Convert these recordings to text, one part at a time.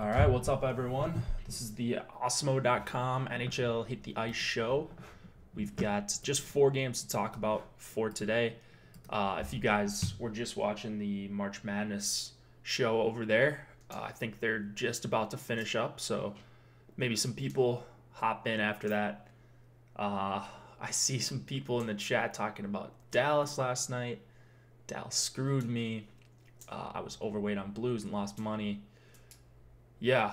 All right, what's up, everyone? This is the Osmo.com NHL Hit the Ice show. We've got just 4 games to talk about for today. If you guys were just watching the March Madness show over there, I think they're just about to finish up, so maybe some people hop in after that. I see some people in the chat talking about Dallas last night. Dallas screwed me. I was overweight on Blues and lost money. Yeah.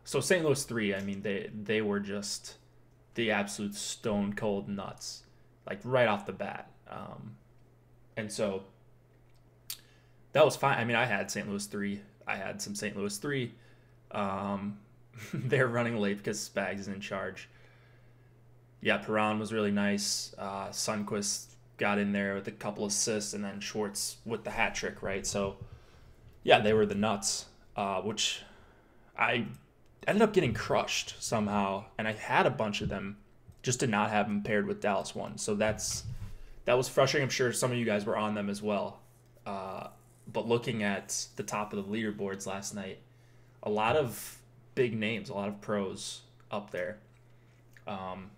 So St. Louis 3, I mean, they were just the absolute stone cold nuts, like right off the bat. And so that was fine. I mean, I had St. Louis 3. I had some St. Louis 3. They're running late because Spags is in charge. Yeah, Perron was really nice. Sundqvist got in there with a couple assists, and then Schwartz with the hat trick, right? So, yeah, they were the nuts. Which I ended up getting crushed somehow, and I had a bunch of them, just to not have them paired with Dallas 1. So that was frustrating. I'm sure some of you guys were on them as well. But looking at the top of the leaderboards last night, a lot of big names, a lot of pros up there. And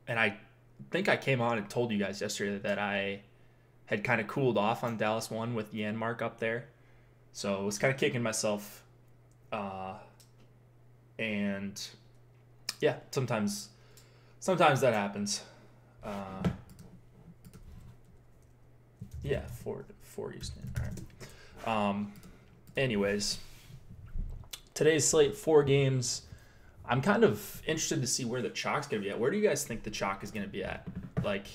I think I came on and told you guys yesterday that I had kind of cooled off on Dallas 1 with Janmark up there. So I was kind of kicking myself, and yeah, sometimes that happens. Yeah, four Houston. All right. Anyways, today's slate 4 games. I'm kind of interested to see where the chalk's gonna be at. Where do you guys think the chalk is gonna be at? Like,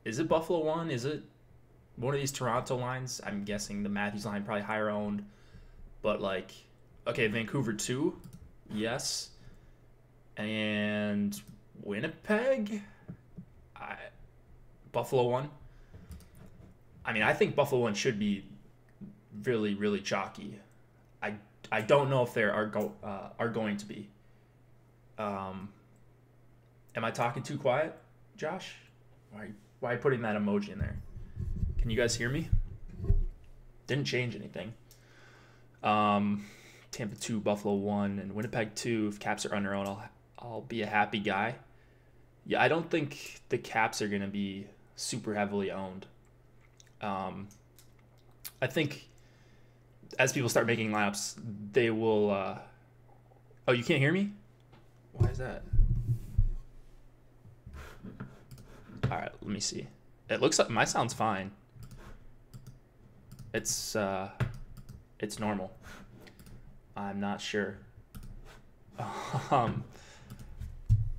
is it Buffalo 1? Is it one of these Toronto lines? I'm guessing the Matthews line probably higher owned, but like, okay, Vancouver 2, yes, and Winnipeg, Buffalo 1. I mean, I think Buffalo 1 should be really, really chalky. I don't know if they are going to be. Am I talking too quiet, Josh? Why are you putting that emoji in there? Can you guys hear me? Didn't change anything. Tampa 2, Buffalo 1, and Winnipeg 2. If Caps are on their own, I'll be a happy guy. Yeah, I don't think the Caps are going to be super heavily owned. I think as people start making lineups, they will... Oh, you can't hear me? Why is that? All right, let me see. It looks like my sound's fine. It's normal. I'm not sure.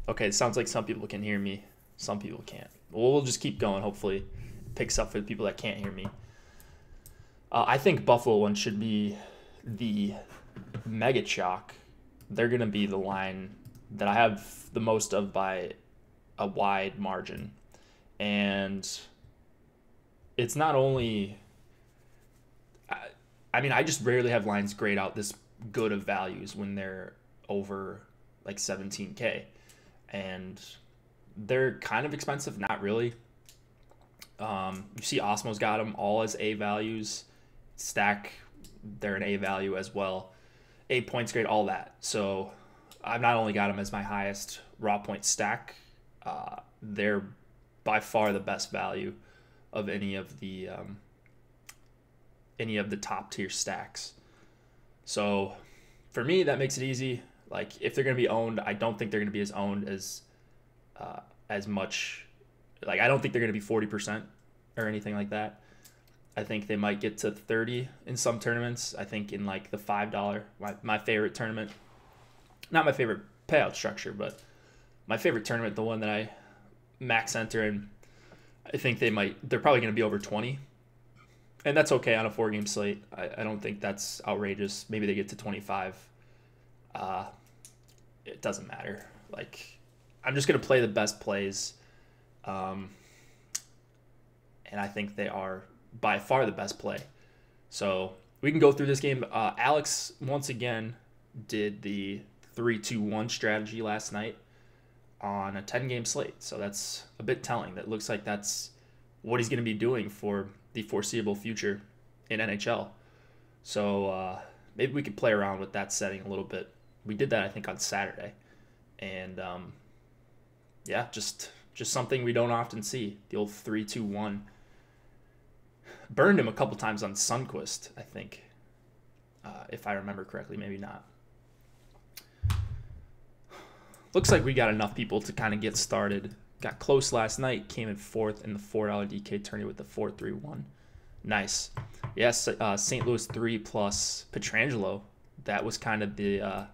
Okay, it sounds like some people can hear me. Some people can't. Well, we'll just keep going. Hopefully it picks up for the people that can't hear me. I think Buffalo 1 should be the mega chalk. They're going to be the line that I have the most of by a wide margin. And it's not only... I mean, I just rarely have lines grayed out this good of values when they're over like 17K. And they're kind of expensive, not really. You see Osmo's got them all as A values. Stack, they're an A value as well. 8 points grade, all that. So I've not only got them as my highest raw point stack, they're by far the best value of any of the top tier stacks. So for me, that makes it easy. Like, if they're going to be owned, I don't think they're going to be as owned as much. Like, I don't think they're going to be 40% or anything like that. I think they might get to 30 in some tournaments. I think in like the $5, my favorite tournament, not my favorite payout structure, but my favorite tournament, the one that I max enter in, I think they're probably going to be over 20. And that's okay on a 4-game slate. I don't think that's outrageous. Maybe they get to 25. It doesn't matter. Like, I'm just going to play the best plays. And I think they are by far the best play. So we can go through this game. Alex, once again, did the 3-2-1 strategy last night on a 10-game slate. So that's a bit telling. That looks like that's what he's going to be doing for the foreseeable future in NHL. So maybe we could play around with that setting a little bit. We did that, I think, on Saturday. And, yeah, just something we don't often see. The old 3-2-1. Burned him a couple times on Sundqvist, I think. If I remember correctly, maybe not. Looks like we got enough people to kind of get started. Got close last night. Came in fourth in the $4 DK tourney with the 4-3-1. Nice. Yes, St. Louis 3 plus Pietrangelo. That was kind of the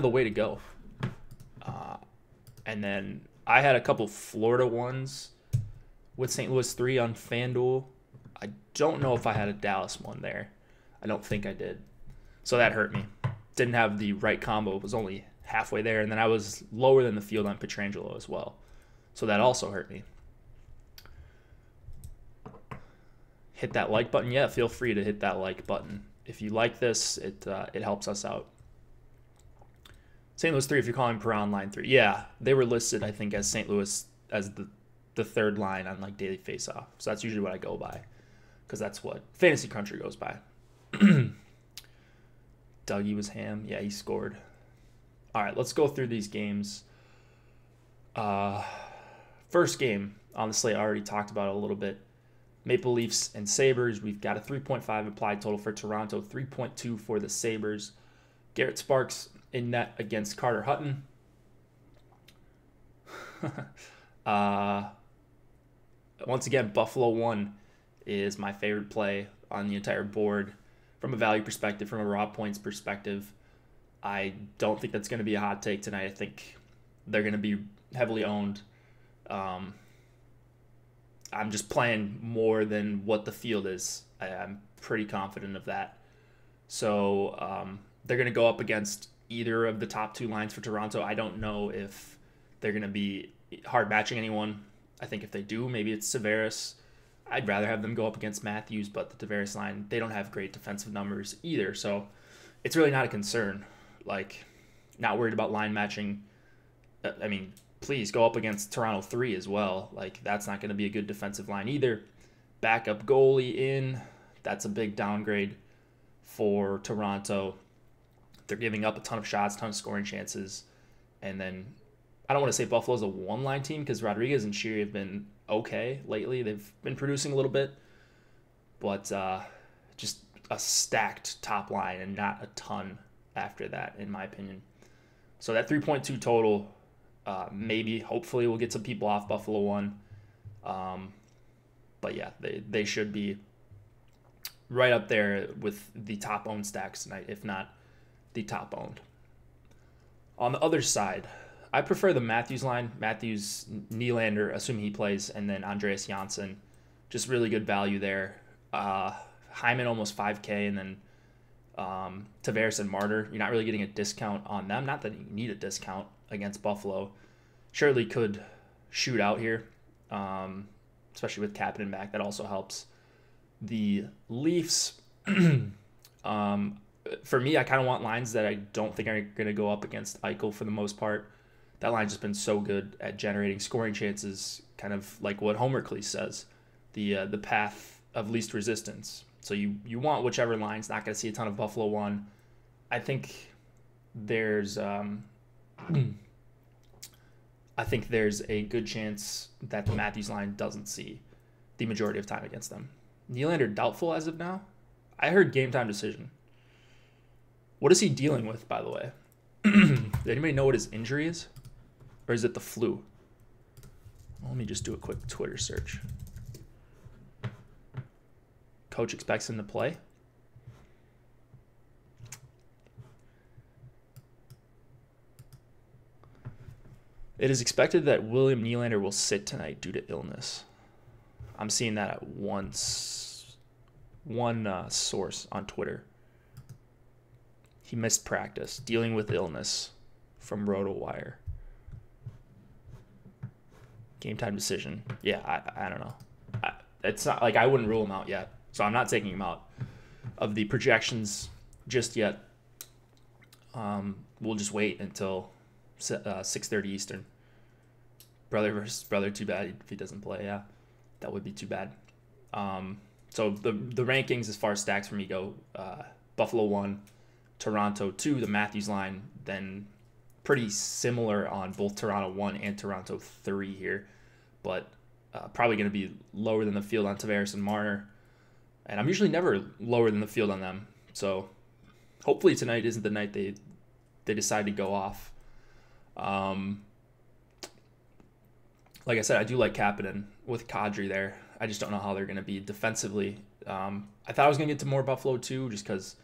way to go. And then I had a couple Florida ones with St. Louis 3 on FanDuel. I don't know if I had a Dallas one there. I don't think I did. So that hurt me. Didn't have the right combo. It was only halfway there. And then I was lower than the field on Pietrangelo as well. So that also hurt me. Hit that like button. Yeah, feel free to hit that like button. If you like this, it helps us out. St. Louis 3, if you're calling Perron line 3. Yeah, they were listed, I think, as St. Louis as the third line on like daily faceoff. So that's usually what I go by, because that's what Fantasy Country goes by. Dougie was ham. Yeah, he scored. All right, let's go through these games. First game on the slate, I already talked about it a little bit. Maple Leafs and Sabres. We've got a 3.5 implied total for Toronto, 3.2 for the Sabres. Garrett Sparks in net against Carter Hutton. Once again, Buffalo 1 is my favorite play on the entire board from a value perspective, from a raw points perspective. I don't think that's going to be a hot take tonight. I think they're going to be heavily owned. I'm just playing more than what the field is. I'm pretty confident of that. So they're going to go up against either of the top two lines for Toronto. I don't know if they're going to be hard matching anyone. I think if they do, maybe it's Sabres. I'd rather have them go up against Matthews, but the Tavares line, they don't have great defensive numbers either. So it's really not a concern. Like, not worried about line matching. I mean, please go up against Toronto 3 as well. Like, that's not going to be a good defensive line either. Backup goalie in. That's a big downgrade for Toronto. They're giving up a ton of shots, ton of scoring chances. And then I don't want to say Buffalo's a one-line team because Rodriguez and Sheary have been okay lately. They've been producing a little bit. But just a stacked top line and not a ton after that, in my opinion. So that 3.2 total, maybe, hopefully, we'll get some people off Buffalo 1. But yeah, they should be right up there with the top-owned stacks tonight, if not the top-owned. On the other side, I prefer the Matthews line. Matthews, Nylander, assuming he plays, and then Andreas Janssen. Just really good value there. Hyman almost 5K, and then Tavares and Martyr. You're not really getting a discount on them. Not that you need a discount against Buffalo. Shirley could shoot out here, especially with Kapanen back. That also helps. The Leafs, for me, I kind of want lines that I don't think are going to go up against Eichel for the most part. That line's just been so good at generating scoring chances, kind of like what Homer Cleese says, the path of least resistance. So you want whichever line's not going to see a ton of Buffalo 1. I think there's a good chance that the Matthews line doesn't see the majority of time against them. Nylander doubtful as of now. I heard game time decision. What is he dealing with, by the way? Does anybody know what his injury is? Or is it the flu? Well, let me just do a quick Twitter search. Coach expects him to play. It is expected that William Nylander will sit tonight due to illness. I'm seeing that at one source on Twitter. He missed practice, dealing with illness from RotoWire. Game time decision. Yeah, I don't know. It's not like I wouldn't rule him out yet. So I'm not taking him out of the projections just yet. We'll just wait until 6:30 Eastern. Brother versus brother, too bad if he doesn't play. Yeah, that would be too bad. So the rankings as far as stacks for me go, Buffalo 1, Toronto 2, the Matthews line, then pretty similar on both Toronto 1 and Toronto 3 here, but probably going to be lower than the field on Tavares and Marner. And I'm usually never lower than the field on them. So hopefully tonight isn't the night they decide to go off. Like I said, I do like Kapanen with Kadri there. I just don't know how they're going to be defensively. I thought I was going to get to more Buffalo too, just because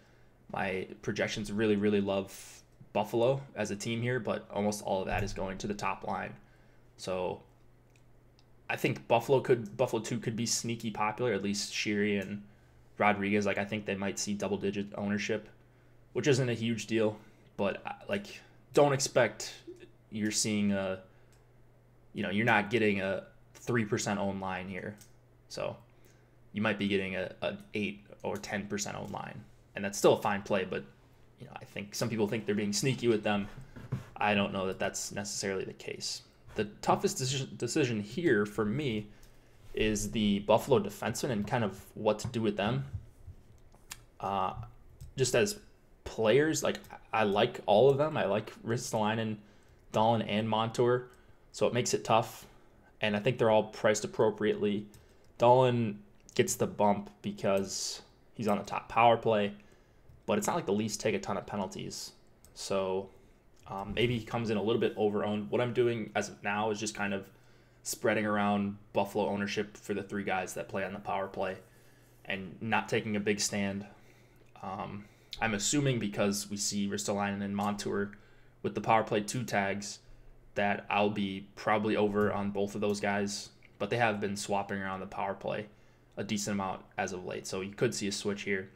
my projections really, really love Buffalo as a team here, but almost all of that is going to the top line. So I think Buffalo 2 could be sneaky popular, at least Sheary and Rodriguez. Like, I think they might see double-digit ownership, which isn't a huge deal, but like, don't expect you're seeing you're not getting a 3% owned line here. So you might be getting an 8 or 10% owned line, and that's still a fine play, but I think some people think they're being sneaky with them. I don't know that that's necessarily the case. The toughest decision here for me is the Buffalo defenseman and kind of what to do with them. Just as players, like, I like all of them. I like Ristolainen, Dahlin, and Montour, so it makes it tough. And I think they're all priced appropriately. Dahlin gets the bump because he's on the top power play, but it's not like the Leafs take a ton of penalties. So maybe he comes in a little bit over-owned. What I'm doing as of now is just kind of spreading around Buffalo ownership for the 3 guys that play on the power play and not taking a big stand. I'm assuming because we see Ristolainen and Montour with the power play 2 tags that I'll be probably over on both of those guys, but they have been swapping around the power play a decent amount as of late, so you could see a switch here.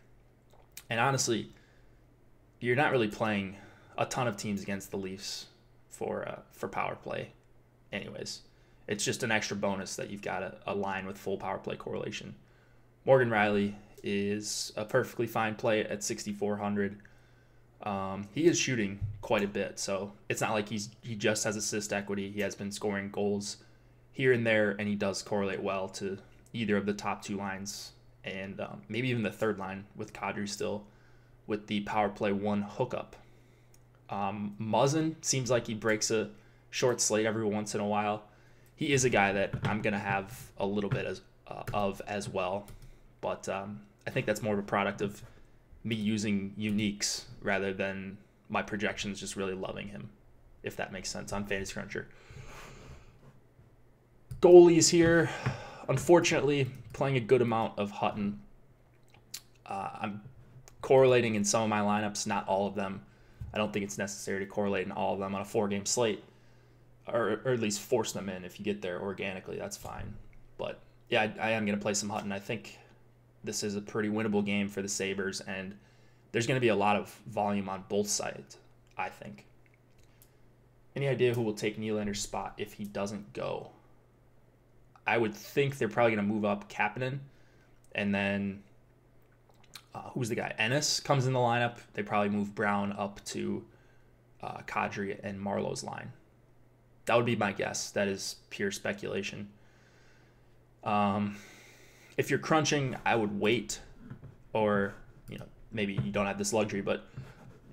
And honestly, you're not really playing a ton of teams against the Leafs for power play anyways. It's just an extra bonus that you've got a line with full power play correlation. Morgan Riley is a perfectly fine play at 6,400. He is shooting quite a bit, so it's not like he just has assist equity. He has been scoring goals here and there, and he does correlate well to either of the top 2 lines, and maybe even the third line with Kadri still, with the power play 1 hookup. Muzzin seems like he breaks a short slate every once in a while. He is a guy that I'm going to have a little bit as well, but I think that's more of a product of me using uniques rather than my projections just really loving him, if that makes sense, on Fantasy Cruncher. Goalies here, unfortunately, playing a good amount of Hutton. I'm correlating in some of my lineups, not all of them. I don't think it's necessary to correlate in all of them on a 4-game slate, or at least force them in. If you get there organically, that's fine. But yeah, I am going to play some Hutton. I think this is a pretty winnable game for the Sabres, and there's going to be a lot of volume on both sides, I think. Any idea who will take Nylander's spot if he doesn't go? I would think they're probably going to move up Kapanen, and then who's the guy? Ennis comes in the lineup. They probably move Brown up to Kadri and Marlowe's line. That would be my guess. That is pure speculation. If you're crunching, I would wait, or maybe you don't have this luxury, but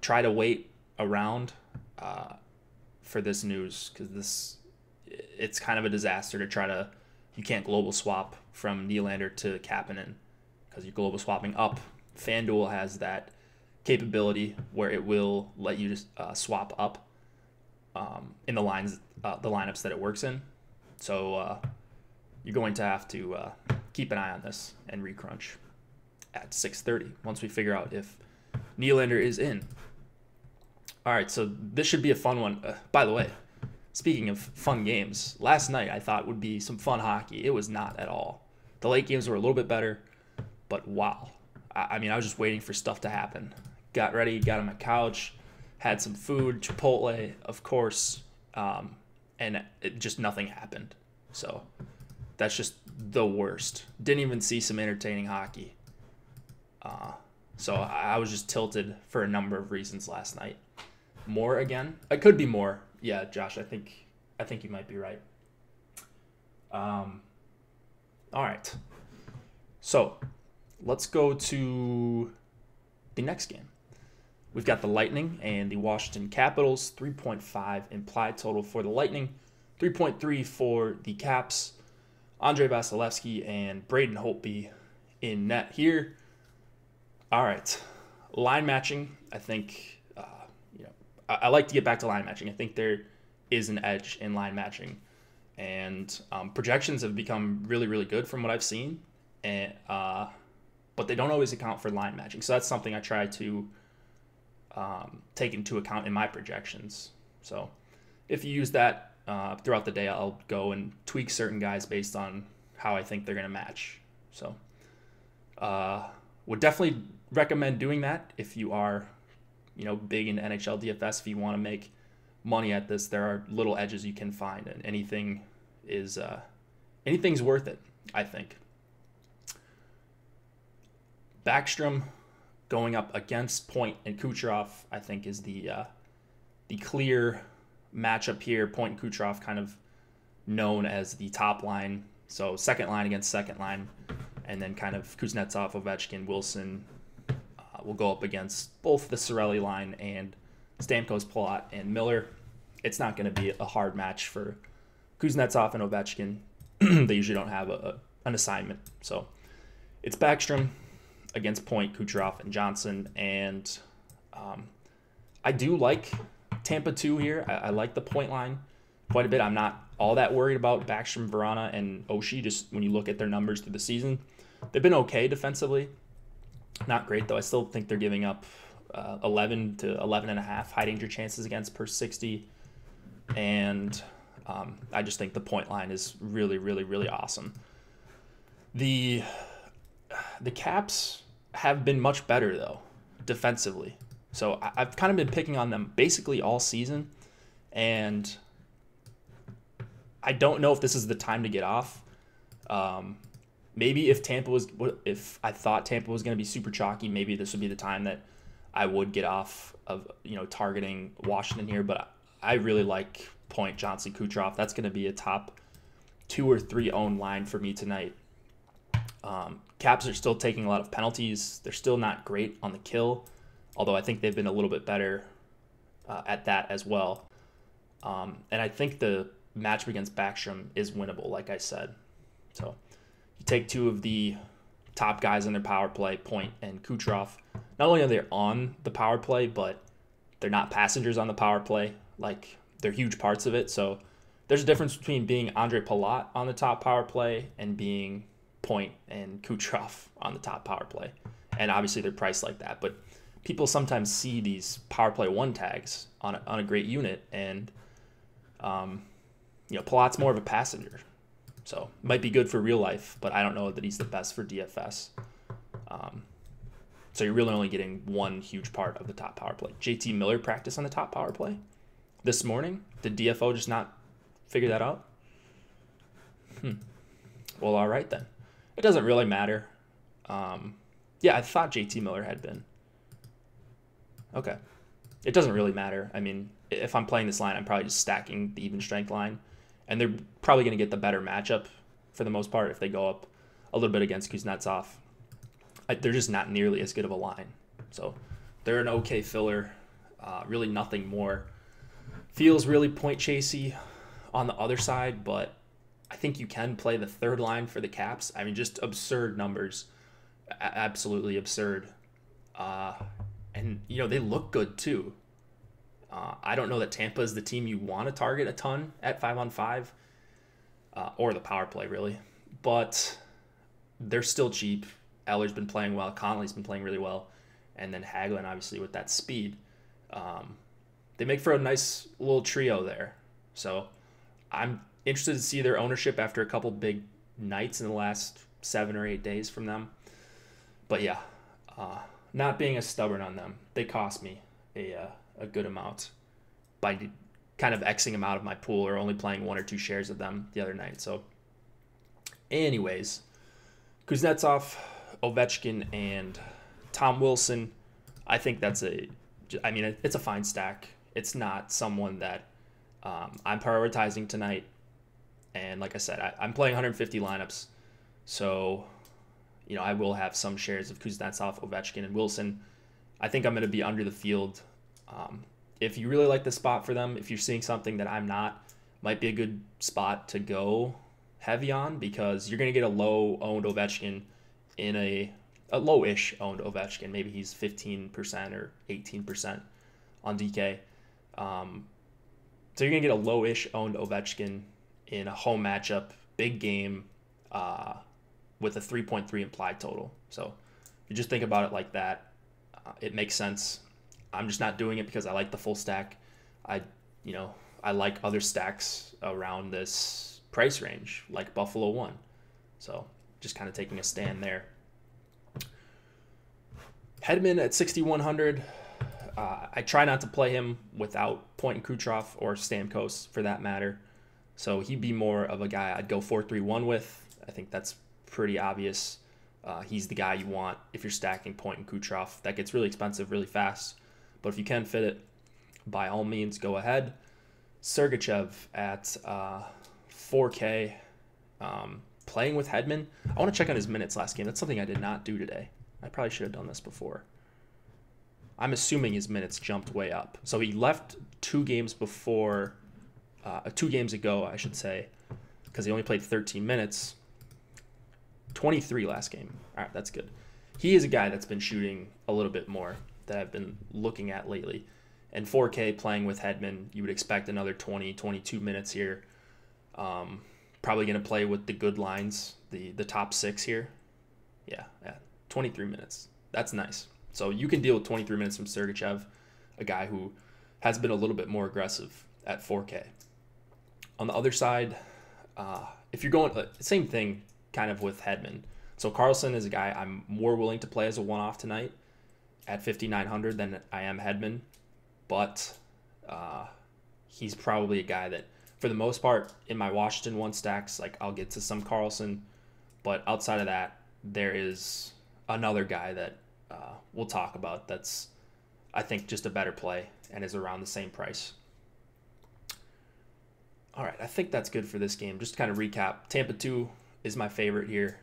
try to wait around for this news, because it's kind of a disaster to try to. You can't global swap from Nylander to Kapanen because you're global swapping up. FanDuel has that capability where it will let you just swap up in the lineups that it works in. So you're going to have to keep an eye on this and recrunch at 6:30 once we figure out if Nylander is in. All right, so this should be a fun one. By the way, speaking of fun games, last night I thought would be some fun hockey. It was not at all. The late games were a little bit better, but wow. I mean, I was just waiting for stuff to happen. Got ready, got on my couch, had some food, Chipotle, of course, and just nothing happened. So that's just the worst. Didn't even see some entertaining hockey. So I was just tilted for a number of reasons last night. More again? I could be more. Yeah, Josh, I think you might be right. All right. So let's go to the next game. We've got the Lightning and the Washington Capitals, 3.5 implied total for the Lightning, 3.3 for the Caps. Andrei Vasilevsky and Braden Holtby in net here. All right, line matching. I think I like to get back to line matching. I think there is an edge in line matching, and projections have become really, really good from what I've seen, and but they don't always account for line matching. So that's something I try to take into account in my projections. So if you use that throughout the day, I'll go and tweak certain guys based on how I think they're going to match. So would definitely recommend doing that if you are, big in NHL DFS. If you want to make money at this, there are little edges you can find, and anything's worth it, I think. Backstrom going up against Point and Kucherov, I think, is the clear matchup here. Point and Kucherov kind of known as the top line, so second line against second line, and then kind of Kuznetsov, Ovechkin, Wilson will go up against both the Cirelli line and Stamkos, Palat, and Miller. It's not going to be a hard match for Kuznetsov and Ovechkin. They usually don't have an assignment, so it's Backstrom against Point, Kucherov, and Johnson. And I do like Tampa 2 here. I like the Point line quite a bit. I'm not all that worried about Backstrom, Verana, and Oshie, just when you look at their numbers through the season. They've been okay defensively. Not great, though. I still think they're giving up 11 to 11.5 high danger chances against per 60. And I just think the Point line is really, really, really awesome. The Caps have been much better, though, defensively. So I've kind of been picking on them basically all season, and I don't know if this is the time to get off. Maybe if I thought Tampa was going to be super chalky, maybe this would be the time that I would get off of targeting Washington here. But I really like Point, Johnson, Kucherov. That's going to be a top 2 or 3 owned line for me tonight. Caps are still taking a lot of penalties. They're still not great on the kill, although I think they've been a little bit better at that as well. And I think the matchup against Backstrom is winnable, like I said. So you take 2 of the top guys on their power play, Point and Kucherov. Not only are they on the power play, but they're not passengers on the power play. Like, they're huge parts of it. So there's a difference between being Andre Palat on the top power play and being Point and Kucherov on the top power play. And obviously they're priced like that. But people sometimes see these power play 1 tags on a great unit, and Palat's more of a passenger. So might be good for real life, but I don't know that he's the best for DFS. So you're really only getting 1 huge part of the top power play. JT Miller practiced on the top power play this morning. Did DFO just not figure that out? Well, all right then. It doesn't really matter. Yeah, I thought JT Miller had been. Okay. It doesn't really matter. I mean, if I'm playing this line, I'm probably just stacking the even strength line. And they're probably going to get the better matchup for the most part if they go up a little bit against Kuznetsov. They're just not nearly as good of a line. So they're an okay filler. Really nothing more. Feels really point chasey on the other side, but I think you can play the third line for the Caps. I mean, just absurd numbers. Absolutely absurd. And, they look good too. I don't know that Tampa is the team you want to target a ton at 5-on-5, or the power play, really. But they're still cheap. Eller's been playing well. Connolly's been playing really well. And then Hagelin, obviously, with that speed. They make for a nice little trio there. So I'm interested to see their ownership after a couple big nights in the last 7 or 8 days from them. But yeah, not being as stubborn on them. They cost me a good amount by kind of Xing them out of my pool or only playing 1 or 2 shares of them the other night. So anyways, Kuznetsov, Ovechkin, and Tom Wilson, I think it's a fine stack. It's not someone that I'm prioritizing tonight. And like I said, I'm playing 150 lineups. So, I will have some shares of Kuznetsov, Ovechkin, and Wilson. I think I'm going to be under the field. If you really like the spot for them, if you're seeing something that I'm not, might be a good spot to go heavy on, because you're going to get a low-owned Ovechkin in a low-ish owned Ovechkin. Maybe he's 15% or 18% on DK. So you're going to get a low-ish owned Ovechkin in a home matchup, big game, with a 3.3 implied total. So you just think about it like that. It makes sense. I'm just not doing it because I like the full stack. I like other stacks around this price range, like Buffalo 1. So just kind of taking a stand there. Hedman at 6,100. I try not to play him without Point and Kucherov, or Stamkos for that matter. So he'd be more of a guy I'd go 4-3-1 with. I think that's pretty obvious. He's the guy you want if you're stacking Point and Kucherov. That gets really expensive really fast. But if you can fit it, by all means, go ahead. Sergachev at 4K. Playing with Hedman. I want to check on his minutes last game. That's something I did not do today. I probably should have done this before. I'm assuming his minutes jumped way up. So he left 2 games before, 2 games ago, I should say, because he only played 13 minutes. 23 last game. All right, that's good. He is a guy that's been shooting a little bit more that I've been looking at lately. And 4K playing with Hedman, you would expect another 20, 22 minutes here. Probably going to play with the good lines, the top 6 here. Yeah, 23 minutes. That's nice. So you can deal with 23 minutes from Sergachev, a guy who has been a little bit more aggressive at 4K. On the other side, if you're going, same thing kind of with Hedman. So Carlson is a guy I'm more willing to play as a one-off tonight at 5,900 than I am Hedman. But he's probably a guy that, for the most part, in my Washington 1 stacks, like, I'll get to some Carlson. But outside of that, there is another guy that we'll talk about that's, I think, just a better play and is around the same price. All right, I think that's good for this game. Just to kind of recap, Tampa 2 is my favorite here.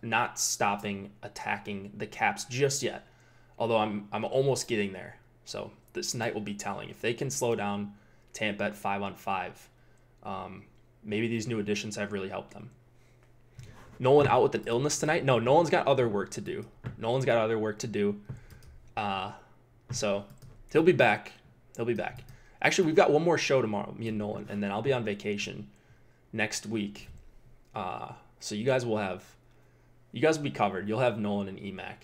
Not stopping attacking the Caps just yet, although I'm almost getting there. So this night will be telling. If they can slow down Tampa at 5-on-5, maybe these new additions have really helped them. Nolan out with an illness tonight? No, Nolan's got other work to do. So he'll be back. Actually, we've got one more show tomorrow, me and Nolan, and then I'll be on vacation next week. So you guys will be covered. You'll have Nolan and EMAC.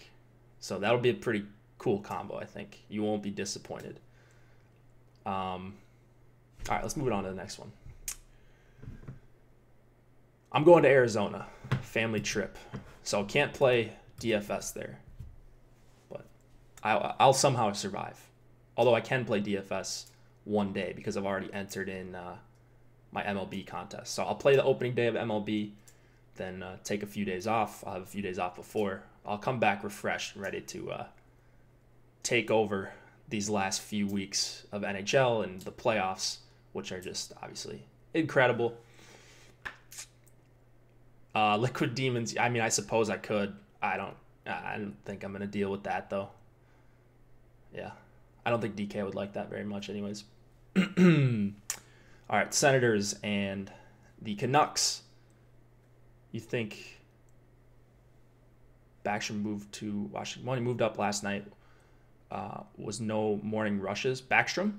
So that'll be a pretty cool combo, I think. You won't be disappointed. All right, let's move on to the next one. I'm going to Arizona. Family trip. So can't play DFS there. But I'll somehow survive. Although I can play DFS one day because I've already entered in my MLB contest. So I'll play the opening day of MLB, then take a few days off. I'll have a few days off before. I'll come back refreshed and ready to take over these last few weeks of NHL and the playoffs, which are just obviously incredible. Liquid Demons, I mean, I suppose I could. I don't think I'm going to deal with that, though. Yeah. I don't think DK would like that very much anyways. All right, Senators and the Canucks. You think Backstrom moved to Washington? Well, he moved up last night. Was no morning rushes. Backstrom?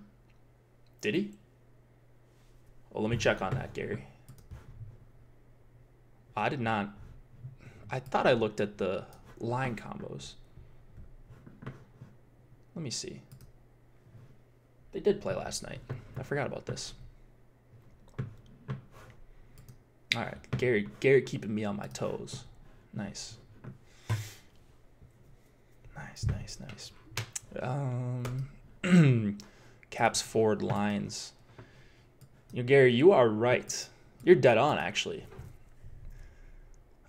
Did he? Well, let me check on that, Gary. I did not. I thought I looked at the line combos. Let me see. They did play last night. I forgot about this. All right, Gary keeping me on my toes. Nice. Nice. Caps forward lines. Gary, you are right. You're dead on, actually.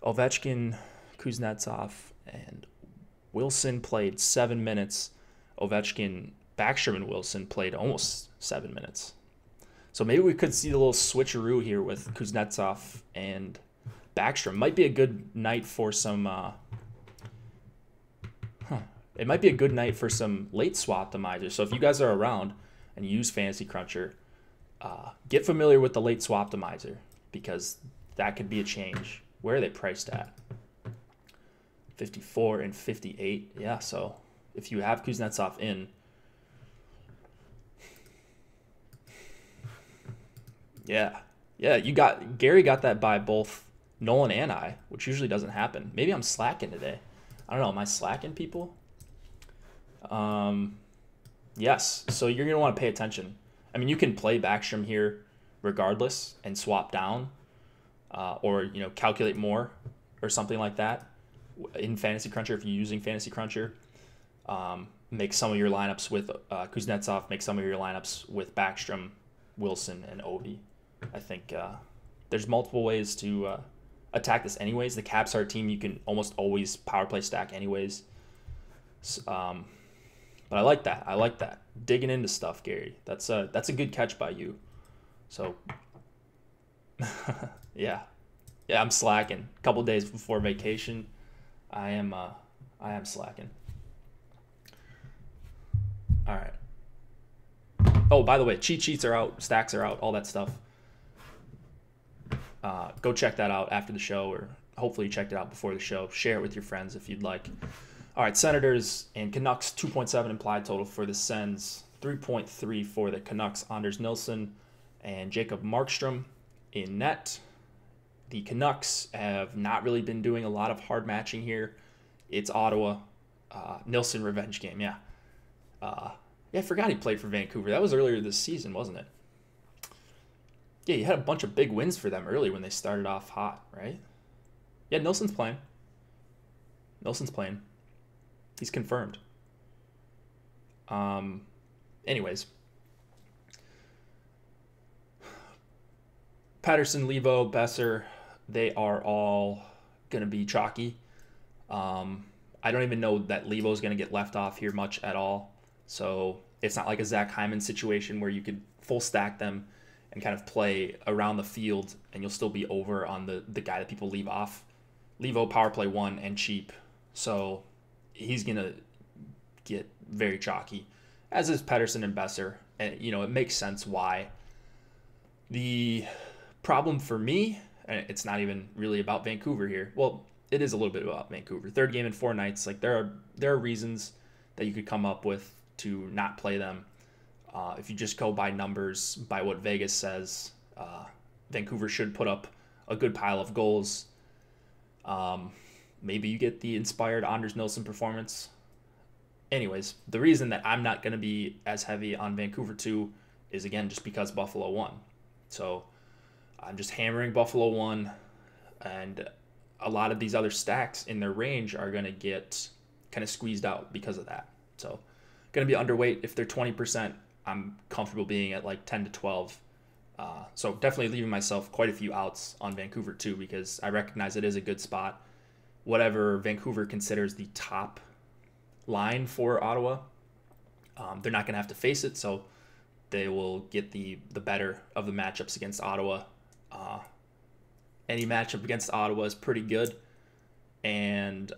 Ovechkin, Kuznetsov, and Wilson played 7 minutes. Ovechkin, Backstrom, and Wilson played almost 7 minutes. So maybe we could see a little switcheroo here with Kuznetsov and Backstrom. Might be a good night for some... it might be a good night for some late swap optimizers. So if you guys are around and you use Fantasy Cruncher, get familiar with the late swap optimizer because that could be a change. Where are they priced at? 54 and 58. Yeah, so if you have Kuznetsov in, yeah, Gary got that by both Nolan and I, which usually doesn't happen. Maybe I'm slacking today. I don't know. Am I slacking, people? Yes. So you're gonna want to pay attention. I mean, you can play Backstrom here regardless and swap down, or calculate more or something like that in Fantasy Cruncher if you're using Fantasy Cruncher. Make some of your lineups with Kuznetsov. Make some of your lineups with Backstrom, Wilson, and Ovi. I think there's multiple ways to attack this anyways. The Caps are a team you can almost always power play stack anyways. But I like that. I like that. Digging into stuff, Gary. That's a good catch by you. So, yeah. Yeah, I'm slacking. A couple days before vacation, I am slacking. All right. Oh, by the way, cheat sheets are out, stacks are out, all that stuff. Go check that out after the show, or hopefully you checked it out before the show. Share it with your friends if you'd like. All right, Senators and Canucks, 2.7 implied total for the Sens, 3.3 for the Canucks. Anders Nilsson and Jacob Markstrom in net. The Canucks have not really been doing a lot of hard matching here. It's Ottawa. Nilsson revenge game, yeah. I forgot he played for Vancouver. That was earlier this season, wasn't it? Yeah, you had a bunch of big wins for them early when they started off hot, right? Yeah, Nilsson's playing. He's confirmed. Anyways. Patterson, Levo, Besser, they are all going to be chalky. I don't even know that Levo is going to get left off here much at all. So it's not like a Zach Hyman situation where you could full stack them and kind of play around the field and you'll still be over on the guy that people leave off. Levo, power play 1 and cheap. So he's going to get very chalky, as is Pedersen and Besser. And, it makes sense why. The problem for me, and it's not even really about Vancouver here. Well, it is a little bit about Vancouver. Third game in 4 nights. Like there are reasons that you could come up with to not play them. If you just go by numbers, by what Vegas says, Vancouver should put up a good pile of goals. Maybe you get the inspired Anders Nilsson performance. Anyways, the reason that I'm not going to be as heavy on Vancouver 2 is, again, just because Buffalo won. So I'm just hammering Buffalo 1, and a lot of these other stacks in their range are going to get kind of squeezed out because of that. So going to be underweight. If they're 20%, I'm comfortable being at like 10 to 12. So definitely leaving myself quite a few outs on Vancouver 2 because I recognize it is a good spot. Whatever Vancouver considers the top line for Ottawa, they're not going to have to face it, so they will get the better of the matchups against Ottawa. Any matchup against Ottawa is pretty good, and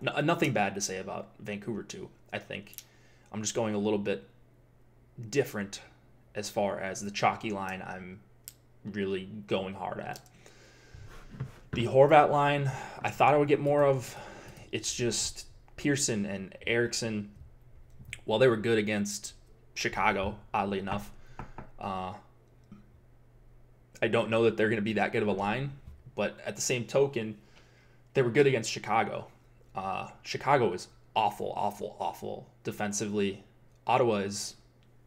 nothing bad to say about Vancouver 2. I think I'm just going a little bit different as far as the chalky line I'm really going hard at. The Horvat line, I thought I would get more of. It's just Pearson and Eriksson. Well, they were good against Chicago, oddly enough. I don't know that they're going to be that good of a line, but at the same token, they were good against Chicago. Chicago is awful defensively. Ottawa is,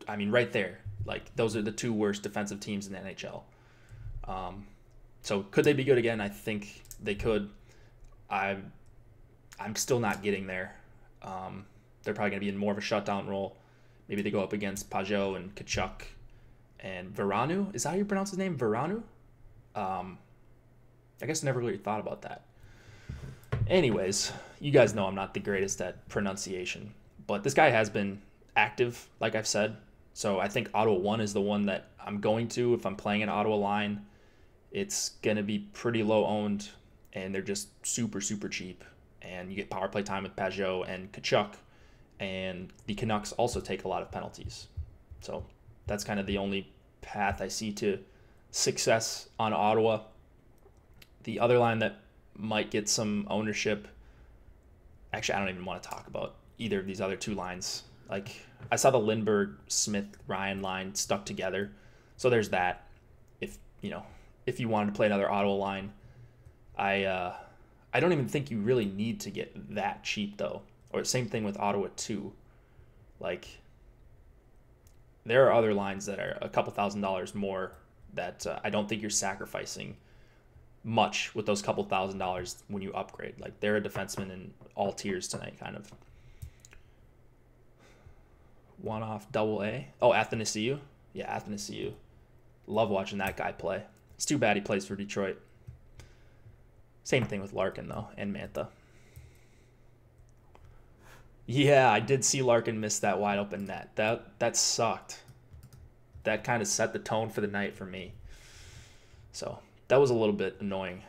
right there. Like, those are the 2 worst defensive teams in the NHL. So could they be good again? I think they could. I'm still not getting there. They're probably going to be in more of a shutdown role. Maybe they go up against Pajot and Kachuk and Veranu. Is that how you pronounce his name? Veranu? I guess I never really thought about that. Anyways, you guys know I'm not the greatest at pronunciation, but this guy has been active, like I've said. So I think Ottawa 1 is the one that I'm going to if I'm playing an Ottawa line. It's going to be pretty low owned, and they're just super, super cheap. and you get power play time with Pajot and Kachuk, and the Canucks also take a lot of penalties. So that's kind of the only path I see to success on Ottawa. The other line that might get some ownership, actually, I don't even want to talk about either of these other two lines. Like, I saw the Lindbergh, Smith, Ryan line stuck together. So there's that. If you wanted to play another Ottawa line, I don't even think you really need to get that cheap, though. Or same thing with Ottawa, too. Like, there are other lines that are a couple $1,000s more that I don't think you're sacrificing much with those couple $1,000s when you upgrade. Like, they're a defenseman in all tiers tonight, kind of. One off double A. Oh, Athanasiou. Yeah, Athanasiou. Love watching that guy play. It's too bad he plays for Detroit. Same thing with Larkin, though, and Mantha. Yeah, I did see Larkin miss that wide open net. That sucked. That kind of set the tone for the night for me. So that was a little bit annoying.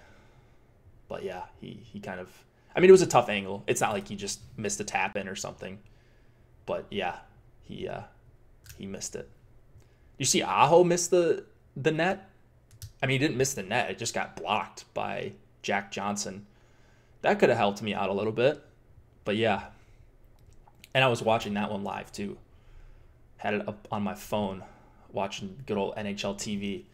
But yeah, he kind of... I mean, it was a tough angle. It's not like he just missed a tap in or something. But yeah, he missed it. You see Aho missed the net? I mean, he didn't miss the net. It just got blocked by Jack Johnson. That could have helped me out a little bit. But yeah. And I was watching that one live too. Had it up on my phone, watching good old NHL TV.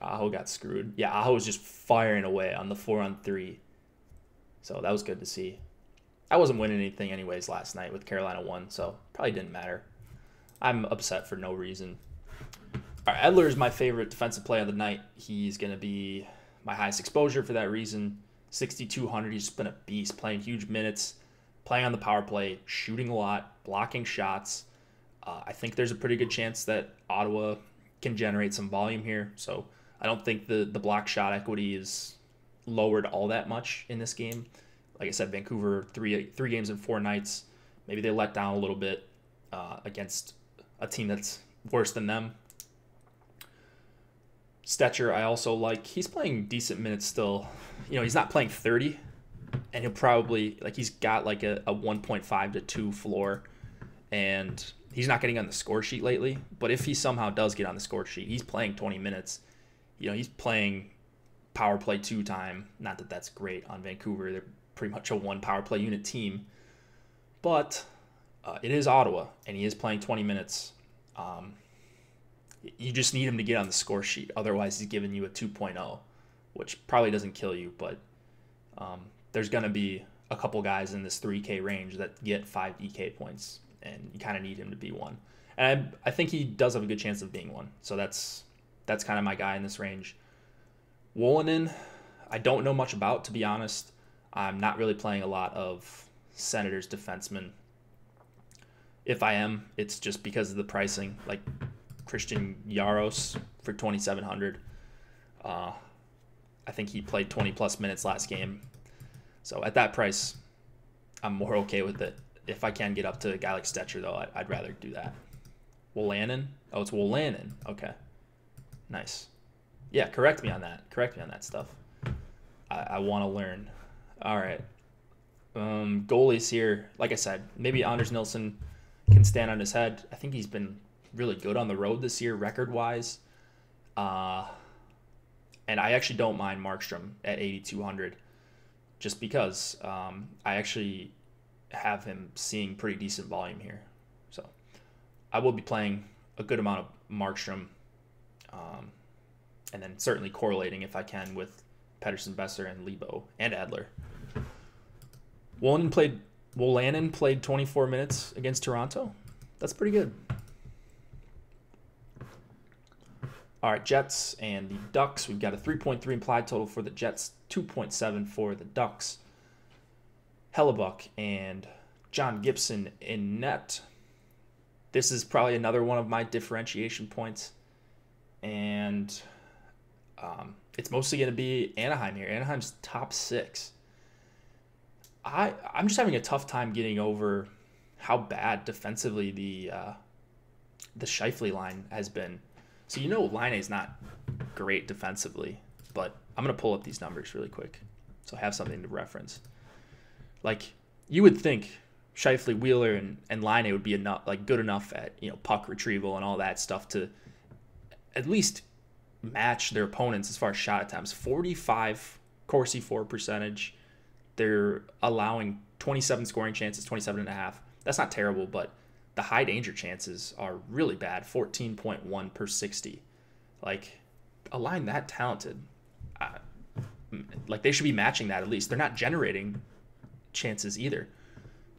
Aho got screwed. Yeah, Aho was just firing away on the 4-on-3. So that was good to see. I wasn't winning anything anyways last night with Carolina 1, so probably didn't matter. I'm upset for no reason. All right, Edler is my favorite defensive play of the night. He's going to be my highest exposure for that reason. 6,200. He's just been a beast, playing huge minutes, playing on the power play, shooting a lot, blocking shots. I think there's a pretty good chance that Ottawa can generate some volume here. So I don't think the block shot equity is lowered all that much in this game. Like I said, Vancouver, three games in 4 nights. Maybe they let down a little bit against a team that's worse than them. Stetcher, I also like. He's playing decent minutes still. He's not playing 30, and he'll probably, he's got a 1.5 to 2 floor, and he's not getting on the score sheet lately. But if he somehow does get on the score sheet, he's playing 20 minutes. He's playing power play 2 time. Not that that's great on Vancouver. They're pretty much a 1 power play unit team. But it is Ottawa, and he is playing 20 minutes. You just need him to get on the score sheet. Otherwise, he's giving you a 2.0, which probably doesn't kill you. But there's going to be a couple guys in this 3K range that get 5 DK points, and you kind of need him to be one. And I think he does have a good chance of being one. So that's kind of my guy in this range. Wolanin, I don't know much about, to be honest. I'm not really playing a lot of Senators defensemen. If I am, it's just because of the pricing. Like Christian Yaros for 2,700. I think he played 20-plus minutes last game. So at that price, I'm more okay with it. If I can get up to a guy like Stetcher, though, I'd rather do that. Wolanin? Oh, it's Wolanin. Okay. Nice. Yeah, correct me on that. Correct me on that stuff. I want to learn. All right. Goalies here. Like I said, maybe Anders Nilsson can stand on his head. I think he's been really good on the road this year, record-wise. And I actually don't mind Markstrom at 8,200 just because I actually have him seeing pretty decent volume here. So I will be playing a good amount of Markstrom and then certainly correlating if I can with Pettersson, Besser, and Lebo, and Adler. Wolanin played 24 minutes against Toronto. That's pretty good. All right, Jets and the Ducks. We've got a 3.3 implied total for the Jets, 2.7 for the Ducks. Hellebuck and John Gibson in net. This is probably another one of my differentiation points. And it's mostly going to be Anaheim here. Anaheim's top 6. I'm just having a tough time getting over how bad defensively the Scheifele line has been. So Laine is not great defensively, but I'm going to pull up these numbers really quick so I have something to reference. Like, you would think Scheifele, Wheeler, and Laine would be enough, like good enough at, puck retrieval and all that stuff to at least match their opponents as far as shot attempts. 45 Corsi for percentage. They're allowing 27 scoring chances, 27.5. That's not terrible, but the high danger chances are really bad. 14.1 per 60. Like, a line that talented, like they should be matching that at least. They're not generating chances either.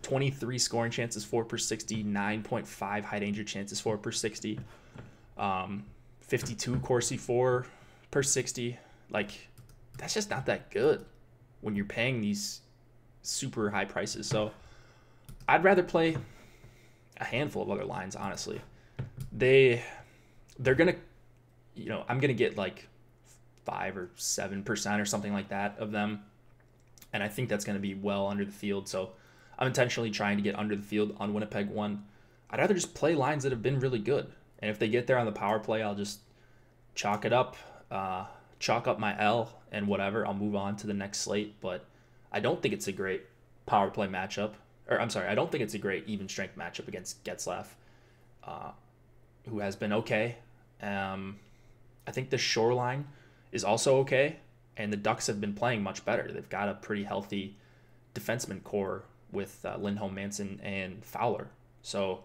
23 scoring chances, 4 per 60, 9.5 high danger chances, 4 per 60, 52 Corsi 4 per 60. Like, that's just not that good when you're paying these super high prices. So I'd rather play a handful of other lines, honestly. They're gonna, I'm gonna get like 5 or 7% or something like that of them, and I think that's gonna be well under the field. So I'm intentionally trying to get under the field on Winnipeg 1. I'd rather just play lines that have been really good, and if they get there on the power play, I'll just chalk up my L and whatever. I'll move on to the next slate. But I don't think it's a great power play matchup. Or I'm sorry, I don't think it's a great even strength matchup against Getzlaf, who has been okay. I think the shoreline is also okay, and the Ducks have been playing much better. They've got a pretty healthy defenseman core with Lindholm, Manson, and Fowler. So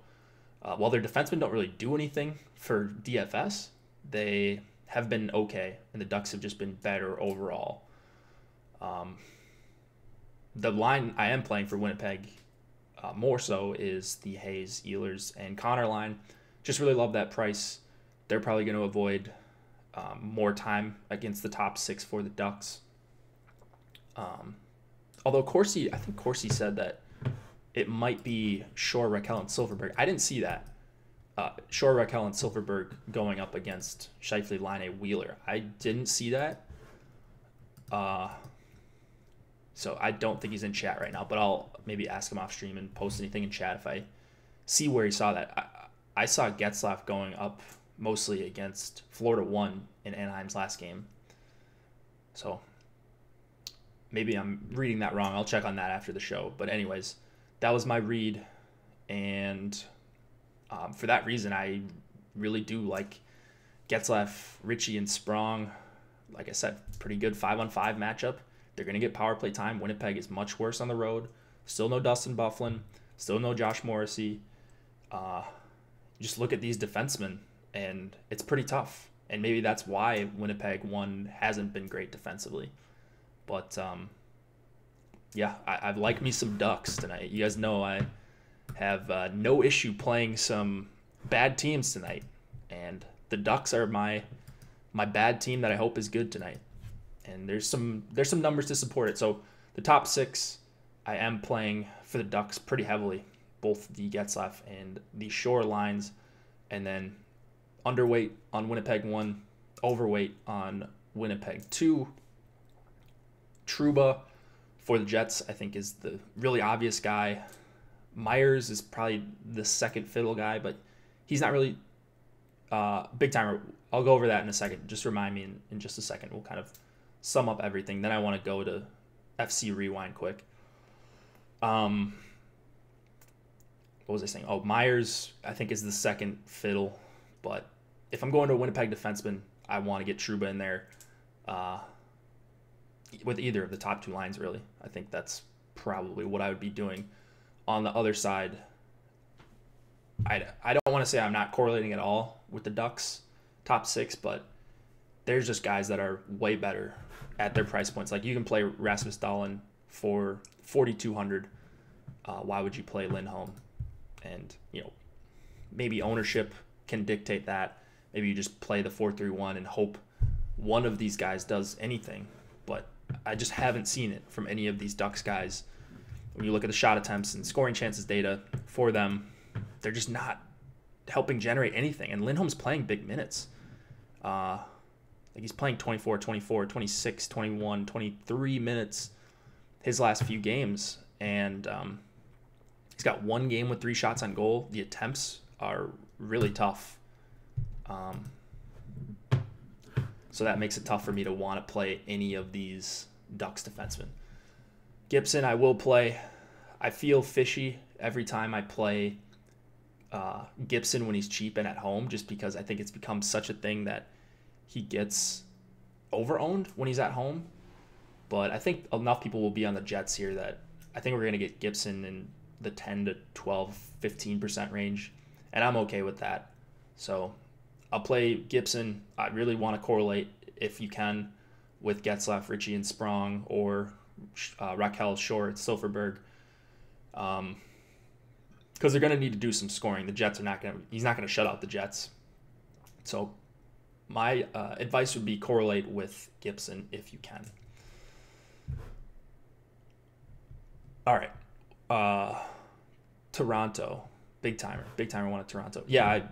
while their defensemen don't really do anything for DFS, they have been okay, and the Ducks have just been better overall. The line I am playing for Winnipeg more so is the Hayes, Ehlers, and Connor line. Just really love that price. They're probably going to avoid more time against the top 6 for the Ducks. Although I think Corsi said that it might be Shore, Raquel, and Silverberg. I didn't see that. Shore, Raquel, and Silverberg going up against Scheifele, Laine, Wheeler. I didn't see that. So I don't think he's in chat right now, but I'll maybe ask him off stream and post anything in chat if I see where he saw that. I saw Getzlaf going up mostly against Florida 1 in Anaheim's last game. So maybe I'm reading that wrong. I'll check on that after the show. But anyways, that was my read. And for that reason, I really do like Getzlaf, Ritchie, and Sprong. Like I said, pretty good 5-on-5 matchup. They're going to get power play time. Winnipeg is much worse on the road. Still no Dustin Byfuglien. Still no Josh Morrissey. Just look at these defensemen, and it's pretty tough. And maybe that's why Winnipeg 1 hasn't been great defensively. But, yeah, I've liked me some Ducks tonight. You guys know I have no issue playing some bad teams tonight. And the Ducks are my bad team that I hope is good tonight. And there's some numbers to support it. So the top 6, I am playing for the Ducks pretty heavily, both the Getzlaf and the Shore lines, and then underweight on Winnipeg 1, overweight on Winnipeg 2. Trouba for the Jets, I think, is the really obvious guy. Myers is probably the second fiddle guy, but he's not really big timer. I'll go over that in a second. Just remind me in just a second. We'll kind of sum up everything. Then I want to go to FC Rewind quick. What was I saying? Oh, Myers, I think, is the second fiddle. But if I'm going to a Winnipeg defenseman, I want to get Trouba in there with either of the top 2 lines, really. I think that's probably what I would be doing. On the other side, I don't want to say I'm not correlating at all with the Ducks top 6, but there's just guys that are way better at their price points. Like, you can play Rasmus Dahlin for $4,200. Why would you play Lindholm? And, maybe ownership can dictate that. Maybe you just play the 4-3-1 and hope one of these guys does anything. But I just haven't seen it from any of these Ducks guys. When you look at the shot attempts and scoring chances data for them, they're just not helping generate anything. And Lindholm's playing big minutes. Like, he's playing 24, 24, 26, 21, 23 minutes his last few games. And he's got 1 game with 3 shots on goal. The attempts are really tough. So that makes it tough for me to want to play any of these Ducks defensemen. Gibson, I will play. I feel fishy every time I play Gibson when he's cheap and at home, just because I think it's become such a thing that he gets over-owned when he's at home. But I think enough people will be on the Jets here that I think we're going to get Gibson in the 10 to 12, 15% range, and I'm okay with that. So I'll play Gibson. I really want to correlate, if you can, with Getzlaf, Ritchie, and Sprong, or Raquel, Short, Silverberg, because they're going to need to do some scoring. The Jets are not going to. He's not going to shut out the Jets. So my advice would be correlate with Gibson if you can. All right, Toronto, big timer wanted Toronto. Yeah,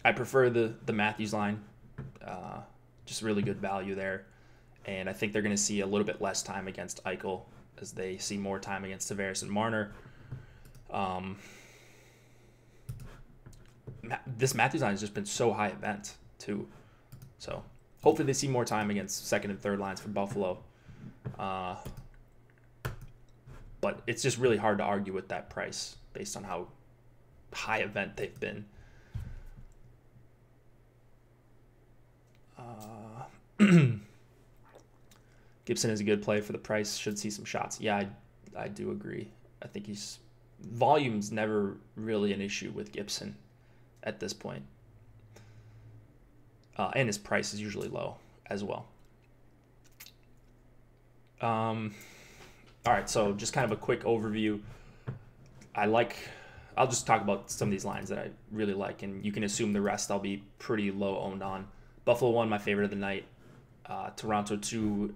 I prefer the Matthews line, just really good value there, and I think they're going to see a little bit less time against Eichel as they see more time against Tavares and Marner. This Matthews line has just been so high event too, so hopefully they see more time against second and third lines for Buffalo. But it's just really hard to argue with that price based on how high event they've been. Gibson is a good play for the price. Should see some shots. Yeah, I do agree. I think volume's never really an issue with Gibson at this point. And his price is usually low as well. All right, so just kind of a quick overview. I'll just talk about some of these lines that I really like, and you can assume the rest I'll be pretty low owned on. Buffalo 1, my favorite of the night. Toronto 2,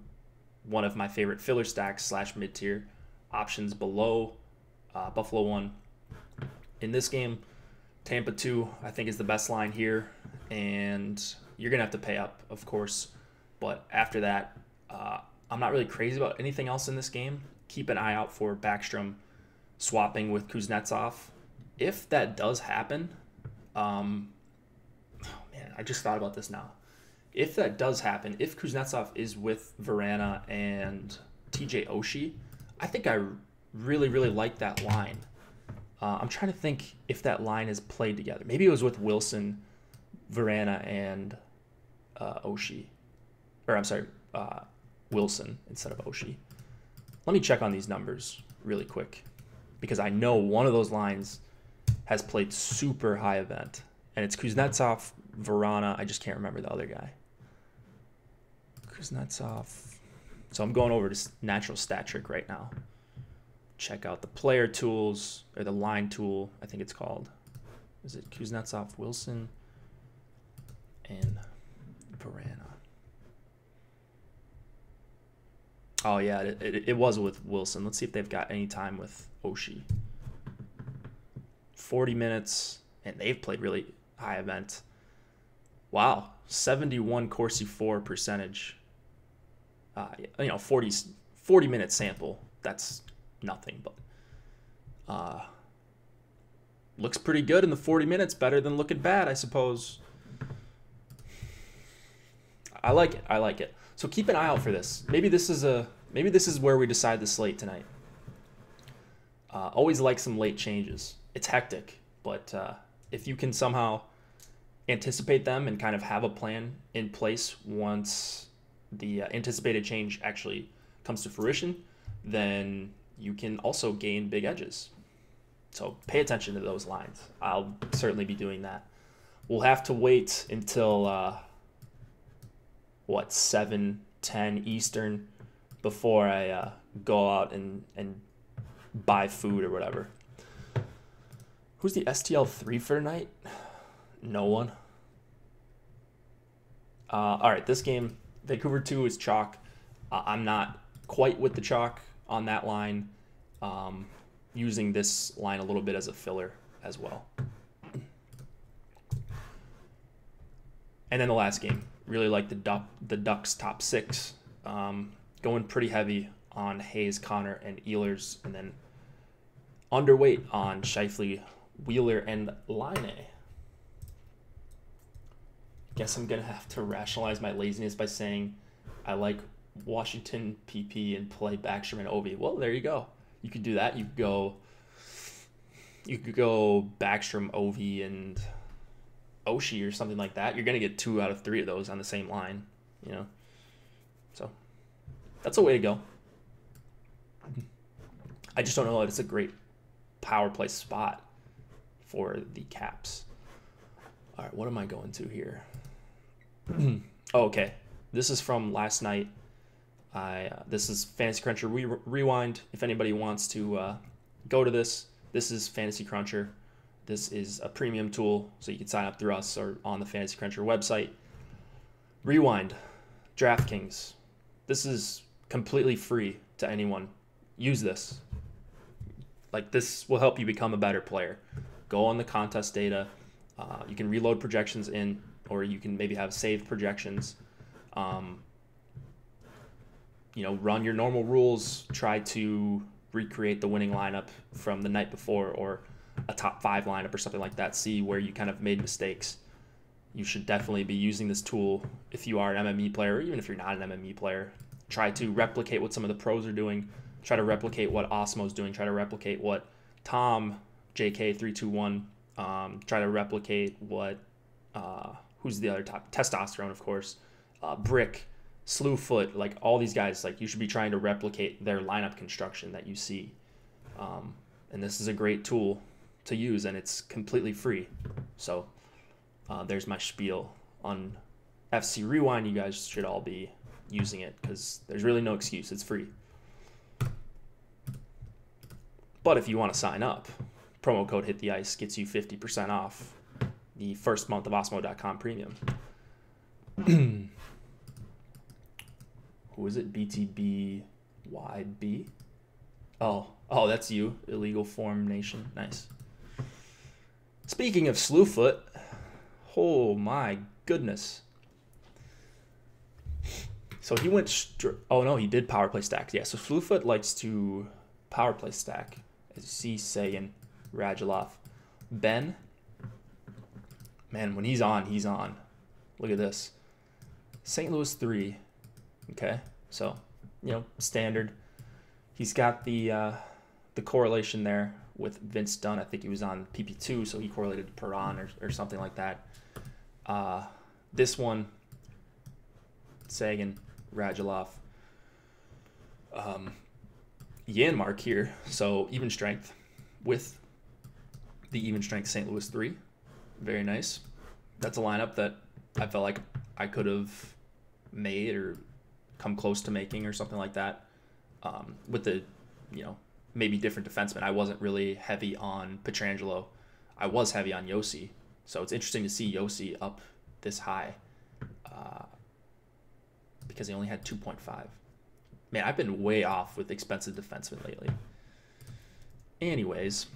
one of my favorite filler stacks / mid-tier options below Buffalo 1. In this game, Tampa 2, I think, is the best line here, and you're going to have to pay up, of course. But after that, I'm not really crazy about anything else in this game. Keep an eye out for Backstrom swapping with Kuznetsov. If that does happen, oh man, I just thought about this now. If that does happen, if Kuznetsov is with Verana and TJ Oshie, I think I really, really like that line. I'm trying to think if that line is played together. Maybe it was with Wilson, Verana, and Oshie. Or I'm sorry, Wilson instead of Oshie. Let me check on these numbers really quick, because I know one of those lines has played super high event, and it's Kuznetsov, Verana. I just can't remember the other guy. Kuznetsov. So I'm going over to Natural Stat Trick right now. Check out the player tools, or the line tool, I think it's called. Is it Kuznetsov, Wilson, and Verana? Oh, yeah, it was with Wilson. Let's see if they've got any time with Oshie. 40 minutes, and they've played really high event. Wow, 71 Corsi 4 percentage. 40 minute sample. That's nothing, but looks pretty good in the 40 minutes. Better than looking bad, I suppose. I like it. So keep an eye out for this. Maybe this is where we decide the slate tonight. Always like some late changes. It's hectic, but if you can somehow anticipate them and kind of have a plan in place once the anticipated change actually comes to fruition, then you can also gain big edges. So pay attention to those lines. I'll certainly be doing that. We'll have to wait until 7:10 Eastern before I go out and buy food or whatever. Who's the STL 3 for tonight? No one. All right, this game, Vancouver 2 is chalk. I'm not quite with the chalk on that line. Using this line a little bit as a filler as well. And then the last game, really like the Ducks top 6. Going pretty heavy on Hayes, Connor, and Ehlers, and then underweight on Scheifele, Wheeler, and Laine. guess I'm going to have to rationalize my laziness by saying I like Washington PP and play Backstrom and Ovi. Well, there you go. You could do that. You could go Backstrom, Ovi, and Oshie or something like that. You're going to get 2 out of 3 of those on the same line, you know. So that's a way to go. I just don't know that it's a great power play spot for the Caps. All right, what am I going to here? Oh, okay. This is from last night. This is Fantasy Cruncher Rewind. If anybody wants to go to this is Fantasy Cruncher. This is a premium tool, so you can sign up through us or on the Fantasy Cruncher website. Rewind, DraftKings. This is completely free to anyone. Use this. Like, this will help you become a better player. Go on the contest data. You can reload projections in, or you can maybe have saved projections. Run your normal rules. Try to recreate the winning lineup from the night before, or a top 5 lineup or something like that. See where you kind of made mistakes. You should definitely be using this tool if you are an MME player, or even if you're not an MME player. Try to replicate what some of the pros are doing. Try to replicate what Osmo's doing. Try to replicate what Tom, JK321, try to replicate what, who's the other top? Testosterone, of course. Brick, Slewfoot, like all these guys, like you should be trying to replicate their lineup construction that you see. And this is a great tool to use, and it's completely free. So there's my spiel on FC Rewind. You guys should all be using it because there's really no excuse. It's free. But if you want to sign up, promo code Hit the Ice gets you 50% off the first month of Osmo.com Premium. Who is it? BTBYB? Oh, that's you. Illegal Form Nation. Nice. Speaking of Slewfoot, oh my goodness. So he went oh no, he did power play stack. Yeah, so Slewfoot likes to power play stack. As you see, Sagan, Radulov, Ben. Man, when he's on, he's on. Look at this. St. Louis 3. Okay, so, standard. He's got the correlation there with Vince Dunn. I think he was on PP2, so he correlated to Perron or something like that. This one, Sagan, Radulov, Janmark here, so even strength with the even strength St. Louis 3. Very nice. That's a lineup that I felt like I could have made or come close to making or something like that. With the, maybe different defensemen. I wasn't really heavy on Pietrangelo. I was heavy on Yossi. So it's interesting to see Yossi up this high because he only had 2.5. Man, I've been way off with expensive defensemen lately. Anyways.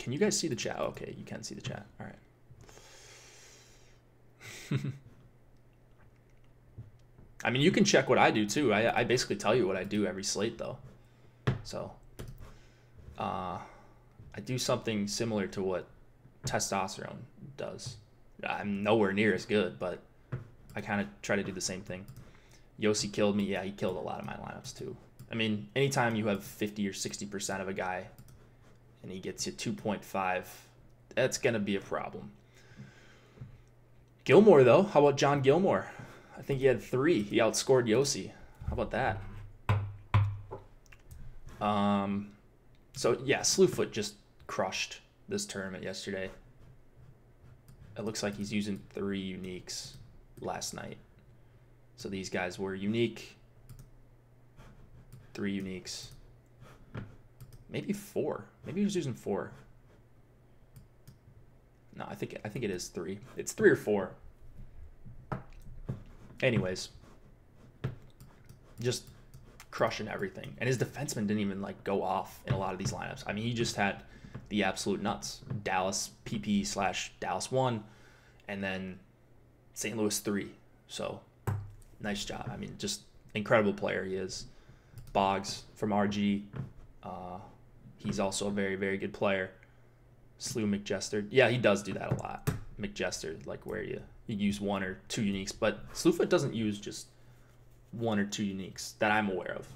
Can you guys see the chat? Oh, okay, you can see the chat. All right. I mean, you can check what I do, too. I basically tell you what I do every slate, though. So, I do something similar to what Testosterone does. I'm nowhere near as good, but I kind of try to do the same thing. Yossi killed me. Yeah, he killed a lot of my lineups, too. I mean, anytime you have 50 or 60% of a guy and he gets you 2.5, that's going to be a problem. Gilmore, though. How about John Gilmore? I think he had 3. He outscored Yossi. How about that? So, yeah, Slewfoot just crushed this tournament yesterday. It looks like he's using 3 uniques last night. So these guys were unique. 3 uniques. Maybe 4. Maybe he was using 4. No, I think it is 3. It's 3 or 4. Anyways, just crushing everything. And his defenseman didn't even go off in a lot of these lineups. I mean, he just had the absolute nuts. Dallas PP / Dallas 1, and then St. Louis 3. So nice job. I mean, just incredible player he is. Boggs from RG. He's also a very, very good player. Slew McJester. Yeah, he does do that a lot. McJester, like where you use 1 or 2 uniques, but Slewfoot doesn't use just 1 or 2 uniques that I'm aware of.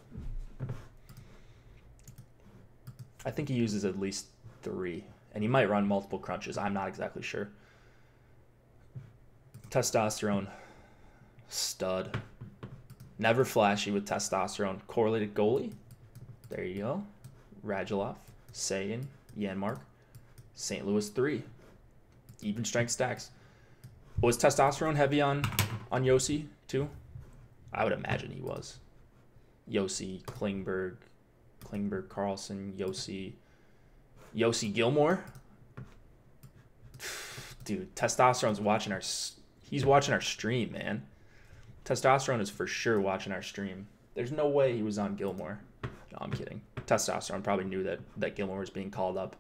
I think he uses at least 3, and he might run multiple crunches. I'm not exactly sure. Testosterone, stud. Never flashy with testosterone. Correlated goalie. There you go. Radulov, Sagan, Janmark, St. Louis 3. Even strength stacks. Was testosterone heavy on Yossi too? I would imagine he was. Yossi, Klingberg, Carlson, Yossi Gilmore. Dude, testosterone's watching he's watching our stream, man. Testosterone is for sure watching our stream. There's no way he was on Gilmore. No, I'm kidding. Testosterone probably knew that Gilmore was being called up.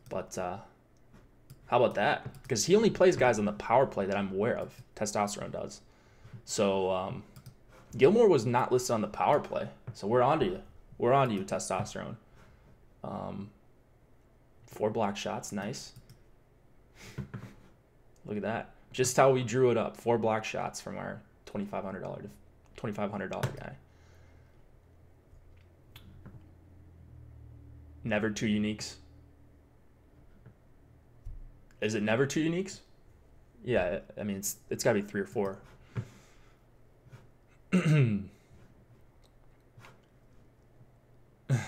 But how about that? Because he only plays guys on the power play that I'm aware of. Testosterone does. So Gilmore was not listed on the power play. So we're on to you. We're on to you, Testosterone. 4 block shots. Nice. Look at that. Just how we drew it up. 4 block shots from our $2,500 guy. Never 2 uniques. Is it never 2 uniques? Yeah, I mean it's got to be 3 or 4.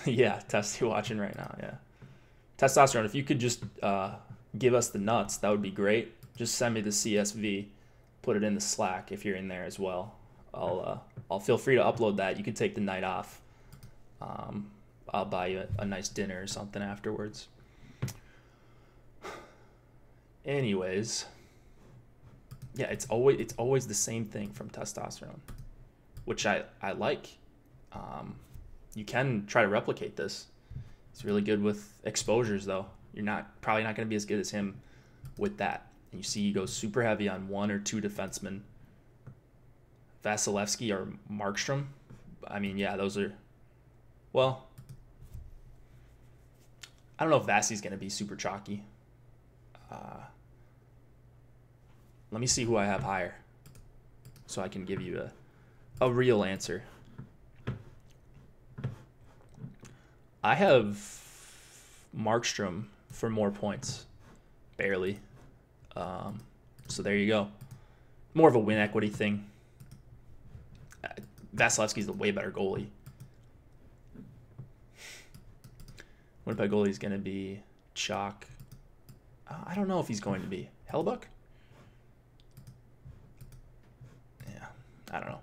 Yeah, Testy watching right now. Yeah, Testosterone. If you could just give us the nuts, that would be great. Just send me the CSV. Put it in the Slack if you're in there as well. I'll feel free to upload that. You can take the night off. I'll buy you a nice dinner or something afterwards. Anyways, yeah, it's always the same thing from Testosterone, which I like. You can try to replicate this. He's really good with exposures, though. You're probably not going to be as good as him with that. And you see he goes super heavy on 1 or 2 defensemen. Vasilevsky or Markstrom. I mean, yeah, those are... Well, I don't know if Vasi's going to be super chalky. Let me see who I have higher so I can give you a real answer. I have Markstrom for more points. Barely. So there you go. More of a win equity thing. Vasilevsky's the way better goalie. Winnipeg goalie is going to be Chalk. I don't know if he's going to be. Hellebuck? Yeah, I don't know.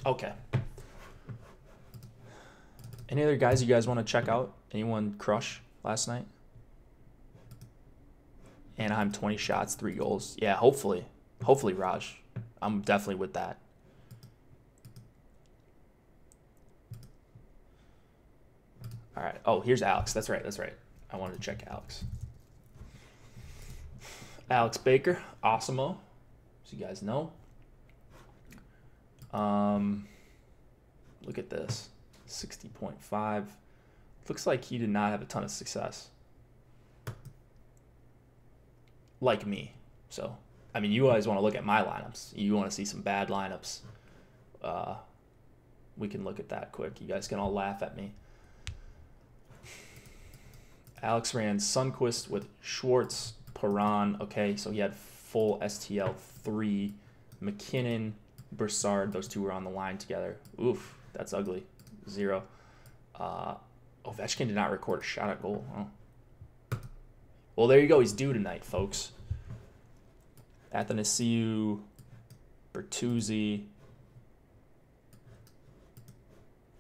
Okay. Any other guys you guys want to check out? Anyone crush last night? Anaheim 20 shots, 3 goals. Yeah, hopefully. Hopefully, Raj. I'm definitely with that. All right. Oh, here's Alex. That's right. I wanted to check Alex. Alex Baker, Awesemo, so you guys know. Look at this. 60.5. Looks like he did not have a ton of success. Like me. So, I mean, you guys want to look at my lineups. You want to see some bad lineups. We can look at that quick. You guys can all laugh at me. Alex ran Sundqvist with Schwartz, Perron. Okay, so he had full STL 3. McKinnon, Broussard. Those two were on the line together. Oof, that's ugly. 0. Ovechkin did not record a shot at goal. Oh. Well, there you go. He's due tonight, folks. Athanasiou, Bertuzzi.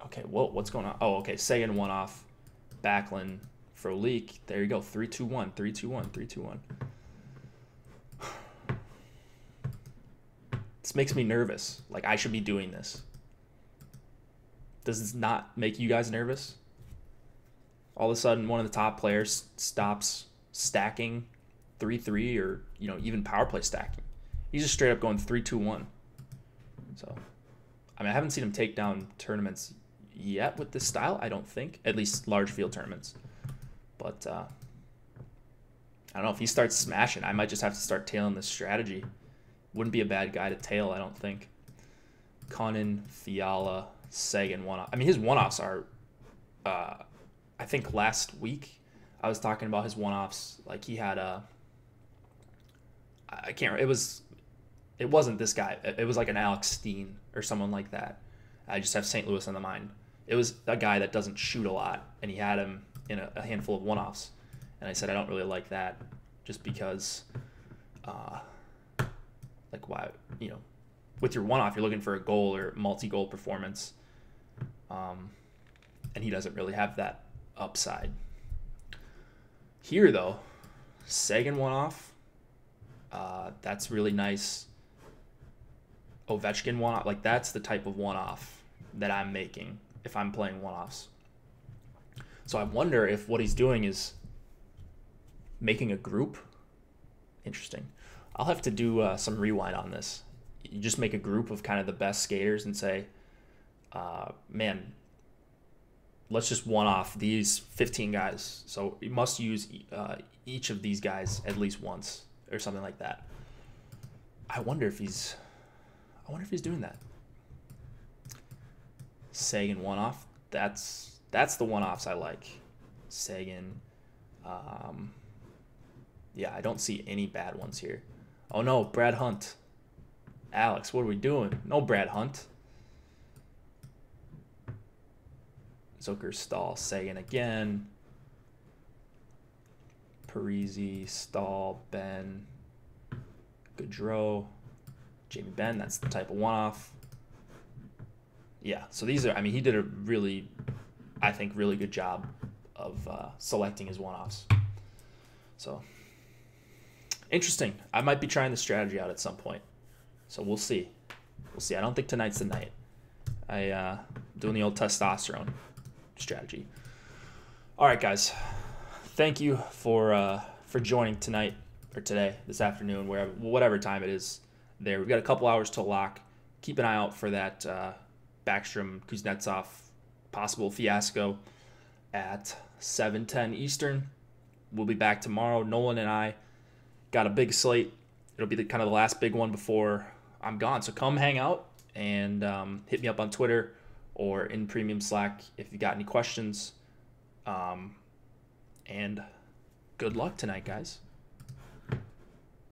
Okay, whoa, what's going on? Oh, okay, Sagan 1 off. Backlund, Frolik. There you go. 3-2-1, 3-2-1, 3-2-1. This makes me nervous. Like, I should be doing this. Does this not make you guys nervous? All of a sudden, one of the top players stops stacking 3-3 or, even power play stacking. He's just straight up going 3-2-1. So, I haven't seen him take down tournaments yet with this style, I don't think. At least large field tournaments. But I don't know if he starts smashing. I might just have to start tailing this strategy. Wouldn't be a bad guy to tail, I don't think. Cunnin, Fiala, Sagan one-off. I mean, his one-offs are. I think last week I was talking about his one-offs. Like he had a. I can't. It wasn't this guy. It was like an Alex Steen or someone like that. I just have St. Louis on the mind. It was a guy that doesn't shoot a lot, and he had him in a handful of one-offs. And I said I don't really like that, just because, like why with your one-off you're looking for a goal or multi-goal performance, and he doesn't really have that upside. Here though, Sagan one-off, that's really nice. Ovechkin one-off, like that's the type of one-off that I'm making if I'm playing one-offs. So I wonder if what he's doing is making a group. Interesting. I'll have to do some rewind on this. You just make a group of kind of the best skaters and say, man, let's just one-off these 15 guys. So you must use each of these guys at least once or something like that. I wonder if he's doing that. Sagan one-off. That's the one-offs I like. Sagan. Yeah, I don't see any bad ones here. Oh no, Brad Hunt. Alex, what are we doing? No Brad Hunt. Zucker, Stahl, Sagan again. Parisi, Stahl, Ben, Gaudreau, Jamie Benn. That's the type of one-off. Yeah, so these are, I mean, he did a really, I think, really good job of selecting his one-offs. So, interesting. I might be trying the strategy out at some point. So we'll see. We'll see. I don't think tonight's the night. Doing the old testosterone strategy. All right, guys. Thank you for joining tonight or today, this afternoon, whatever time it is there. We've got a couple hours to lock. Keep an eye out for that Backstrom Kuznetsov possible fiasco at 7:10 Eastern. We'll be back tomorrow. Nolan and I got a big slate. It'll be kind of the last big one before I'm gone. So come hang out and hit me up on Twitter or in Premium Slack if you got any questions. And good luck tonight, guys.